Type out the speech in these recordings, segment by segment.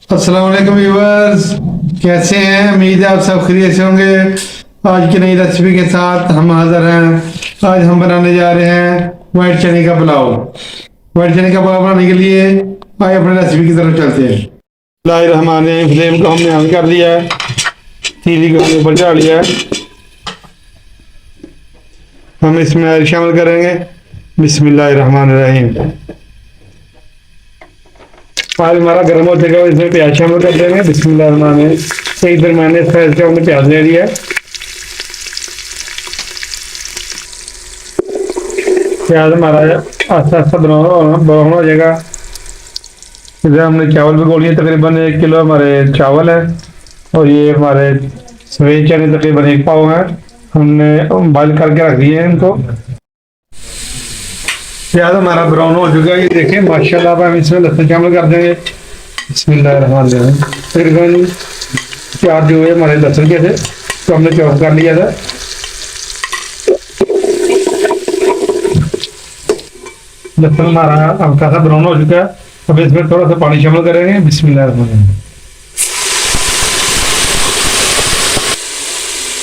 अस्सलाम वालेकुम व्यूअर्स, कैसे हैं? उम्मीद है आप सब खैरियत से होंगे। आज की नई रेसिपी के साथ हम हाजिर हैं। आज हम बनाने जा रहे हैं वाइट चने का पुलाव। वाइट चने का पुलाव बनाने के लिए आइए अपने रेसिपी की तरफ चलते हैं। बिस्मिल्लाहिर्रहमानिर्रहीम। फ्लेम को हमने ऑन कर लिया है, तीली को हमने ऊपर चढ़ा लिया है। हम इसमें ऑयल शामिल करेंगे। बिस्मिल्लाहिर्रहमानिर्रहीम। ऑयल हमारा गर्म हो चुका है, इसमें प्याज शामिल कर देंगे। बिस्मिल्लाहिर्रहमानिर्रहीम। एक दरमियाने साइज का हमने प्याज ले लिया है। प्याज हमारा आस्ता आस्ता ब्राउन हो जाएगा। इधर हमने चावल भिगो लिए, तकरीबन 1 किलो हमारे चावल है और ये हमारे सफेद चने तकरीबन 1 पाव है। हमने बॉइल करके रख दिए हैं इनको। प्याज हमारा ब्राउन हो चुका है, ये देखें माशाल्लाह। अब हम इसमें लहसुन शामिल कर देंगे। बिस्मिल्लाहिर्रहमानिर्रहीम। तकरीबन 4 जो है हमारे लहसुन के थे, तो हमने चॉप कर लिया था। लहसुन हमारा हल्का सा ब्राउन हो चुका है। अब इसमें थोड़ा सा पानी शामिल करेंगे। बिस्मिल्लाहिर्रहमानिर्रहीम।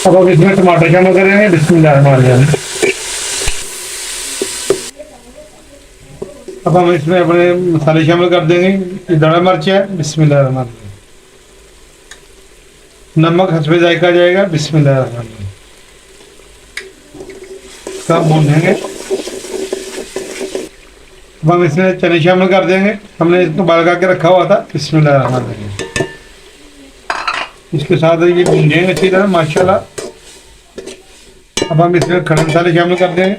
अब हम इसमें टमाटर शामिल करेंगे। बिस्मिल्लाहिर्रहमानिर्रहीम। अब हम इसमें अपने मसाले शामिल कर देंगे। ये धड़ा मिर्च है। बिस्मिल्लाहिर्रहमानिर्रहीम। नमक हस्बे जायका जाएगा। बिस्मिल्लाहिर्रहमानिर्रहीम। सब भूनेंगे। अब हम इसमें चने शामिल कर देंगे। हमने इसको बॉइल करके रखा हुआ था। बिस्मिल्लाहिर्रहमानिर्रहीम। इसके साथ ये भूनेंगे अच्छी तरह माशाल्लाह। अब हम इसमें खड़े मसाले शामिल कर देंगे।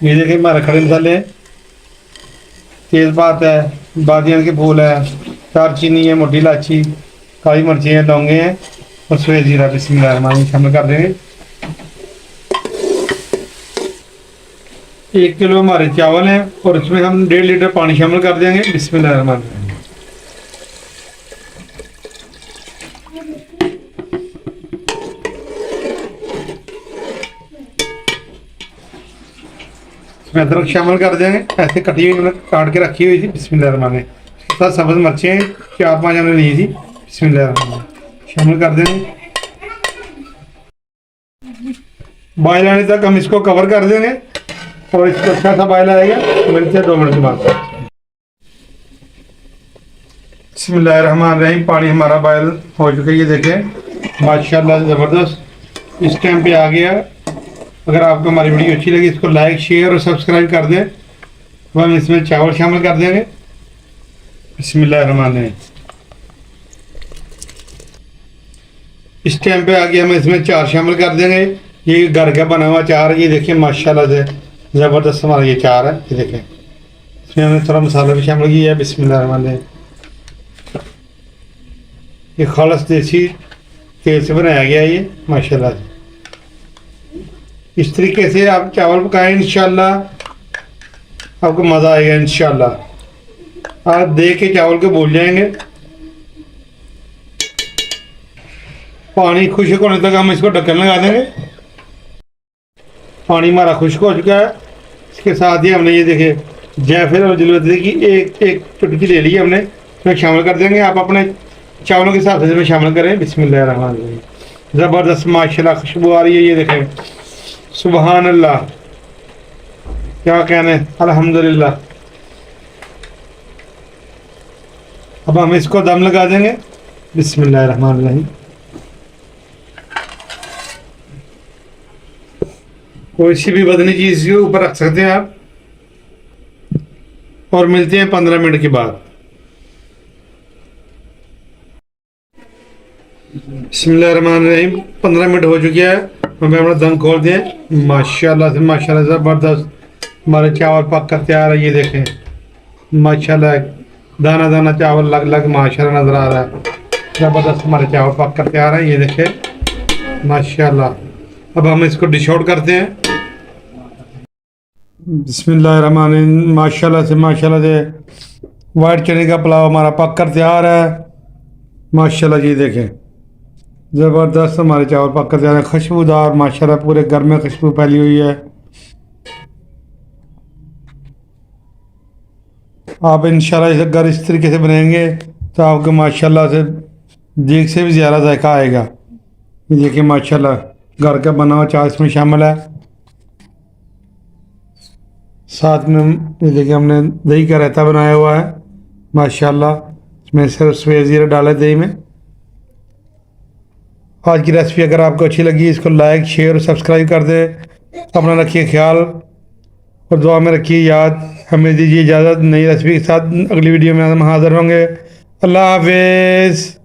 ये देखिए हमारे खड़े मसाले हैं। तेज़पात है, बादियान के फूल है, दालचीनी है, मोटी इलायची, काली मिर्ची है, लौंगे हैं और सफ़ेद जीरा। बिस्मिल्लाहिर्रहमानिर्रहीम शामिल कर देंगे। 1 किलो हमारे चावल हैं और इसमें हम 1.5 लीटर पानी शामिल कर देंगे। बिस्मिल्लाहिर्रहमानिर्रहीम। इसमें अदरक शामिल कर देंगे, ऐसे कटी हुई मैंने काट के रखी हुई थी। बिस्मिल्लाहिर्रहमानिर्रहीम। इसके साथ सब्ज़ मिर्चें 4-5 हमने ली थी। बिस्मिल्लाहिर्रहमानिर्रहीम शामिल कर देंगे। बॉयल आने तक हम इसको कवर कर देंगे और इसको अच्छा सा बॉयल आएगा। मिलते हैं 2 मिनट के बाद। बिस्मिल्लाहिर्रहमानिर्रहीम। पानी हमारा बॉयल हो चुका है, ये देखें माशाल्लाह ज़बरदस्त इस टाइम पे आ गया। अगर आपको हमारी वीडियो अच्छी लगी, इसको लाइक, शेयर और सब्सक्राइब कर दें। तो हम इसमें चावल शामिल कर देंगे। बिस्मिल्लाहिर्रहमानिर्रहीम। इस टाइम पे आ गया, हम इसमें चार शामिल कर देंगे। ये घर का बना हुआ चार, ये देखिए माशाल्लाह से ज़बरदस्त हमारा ये चार है। ये देखें, इसमें हमने थोड़ा मसाला भी शामिल किया है। बिस्मिल्लाहिर्रहमानिर्रहीम। ये खालिस देसी तेल से बनाया गया है ये माशाल्लाह से। इस तरीके से आप चावल पकाएं, इंशाल्लाह आपको मज़ा आएगा। इंशाल्लाह आप देख के चावल को भूल जाएंगे। पानी खुश्क होने तक हम इसको ढक्कन लगा देंगे। पानी हमारा खुश्क हो चुका है। इसके साथ ही हमने ये देखे जायफल और जलवतरी की एक चुटकी ले ली है, हमने इसमें शामिल कर देंगे। आप अपने चावलों के हिसाब से इसमें शामिल करें। बिस्मिल्लाहिर्रहमानिर्रहीम। ज़बरदस्त माशाल्लाह खुशबू आ रही है, ये देखें सुबहान अल्लाह, क्या कहने, अल्हम्दुलिल्लाह। अब हम इसको दम लगा देंगे। बिस्मिल्लाहिर्रहमानिर्रहीम। कोई सी भी बदनी चीज़ के ऊपर रख सकते हैं आप और मिलते हैं 15 मिनट के बाद। बिस्मिल्लाहिर्रहमानिर्रहीम। 15 मिनट हो चुके हैं। हमें अपना दम खोल दें। माशाल्लाह से माशाल्लाह ज़बरदस्त हमारे चावल पक कर तैयार है। ये देखें माशाल्लाह, दाना दाना चावल लग लग माशाल्लाह नज़र आ रहा है। ज़बरदस्त हमारे चावल पक कर तैयार है, ये देखें माशाल्लाह। अब हम इसको डिश आउट करते हैं। बिस्मिल्लाहिर्रहमानिर्रहीम। माशाल्लाह से वाइट चने का पुलाव हमारा पक कर तैयार है माशाल्लाह। जी देखें ज़बरदस्त हमारे चावल पक कर तैयार है, खुशबूदार माशाल्लाह, पूरे घर में खुशबू फैली हुई है। आप इंशाल्लाह इसे घर इस तरीके से बनाएंगे तो आपको माशाल्लाह से देख से भी ज़्यादा जायका आएगा। ये देखिए माशाल्लाह घर का बना हुआ चाय इसमें शामिल है। साथ में ये देखिए हमने दही का रायता बनाया हुआ है माशाल्लाह। इसमें सिर्फ सफ़ेद ज़ीरा डाला है दही में। आज की रेसिपी अगर आपको अच्छी लगी इसको लाइक शेयर और सब्सक्राइब कर दें। अपना रखिए ख्याल और दुआ में रखिए याद। हमें दीजिए इजाज़त। नई रेसिपी के साथ अगली वीडियो में हम हाज़िर होंगे। अल्लाह हाफिज़।